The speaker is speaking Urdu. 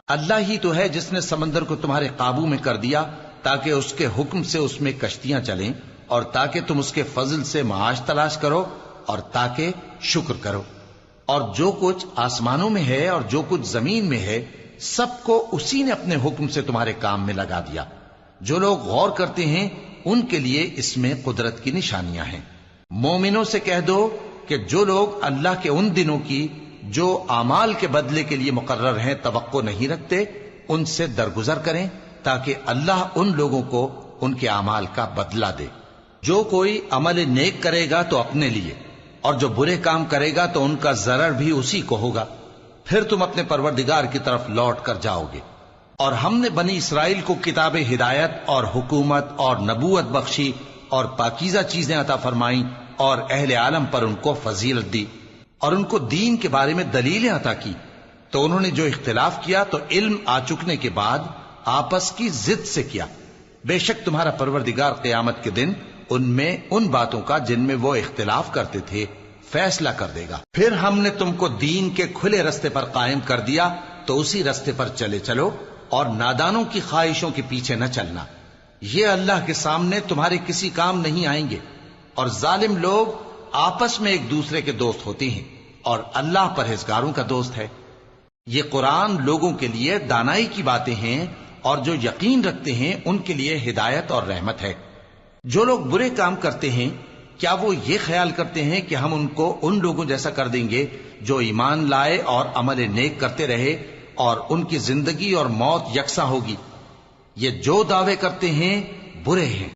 اللہ ہی تو ہے جس نے سمندر کو تمہارے قابو میں کر دیا تاکہ اس کے حکم سے اس میں کشتیاں چلیں، اور تاکہ تم اس کے فضل سے معاش تلاش کرو، اور تاکہ شکر کرو۔ اور جو کچھ آسمانوں میں ہے اور جو کچھ زمین میں ہے، سب کو اسی نے اپنے حکم سے تمہارے کام میں لگا دیا۔ جو لوگ غور کرتے ہیں ان کے لیے اس میں قدرت کی نشانیاں ہیں۔ مومنوں سے کہہ دو کہ جو لوگ اللہ کے ان دنوں کی جو اعمال کے بدلے کے لیے مقرر ہیں توقع نہیں رکھتے، ان سے درگزر کریں تاکہ اللہ ان لوگوں کو ان کے اعمال کا بدلہ دے۔ جو کوئی عمل نیک کرے گا تو اپنے لیے، اور جو برے کام کرے گا تو ان کا ضرر بھی اسی کو ہوگا، پھر تم اپنے پروردگار کی طرف لوٹ کر جاؤ گے۔ اور ہم نے بنی اسرائیل کو کتاب ہدایت اور حکومت اور نبوت بخشی اور پاکیزہ چیزیں عطا فرمائیں، اور اہل عالم پر ان کو فضیلت دی، اور ان کو دین کے بارے میں دلیلیں عطا کی۔ تو انہوں نے جو اختلاف کیا تو علم آ چکنے کے بعد آپس کی ضد سے کیا۔ بے شک تمہارا پروردگار قیامت کے دن ان میں ان باتوں کا جن میں وہ اختلاف کرتے تھے فیصلہ کر دے گا۔ پھر ہم نے تم کو دین کے کھلے رستے پر قائم کر دیا، تو اسی رستے پر چلے چلو، اور نادانوں کی خواہشوں کے پیچھے نہ چلنا۔ یہ اللہ کے سامنے تمہارے کسی کام نہیں آئیں گے، اور ظالم لوگ آپس میں ایک دوسرے کے دوست ہوتے ہیں، اور اللہ پرہیزگاروں کا دوست ہے۔ یہ قرآن لوگوں کے لیے دانائی کی باتیں ہیں، اور جو یقین رکھتے ہیں ان کے لیے ہدایت اور رحمت ہے۔ جو لوگ برے کام کرتے ہیں، کیا وہ یہ خیال کرتے ہیں کہ ہم ان کو ان لوگوں جیسا کر دیں گے جو ایمان لائے اور عمل نیک کرتے رہے، اور ان کی زندگی اور موت یکساں ہوگی؟ یہ جو دعوے کرتے ہیں برے ہیں۔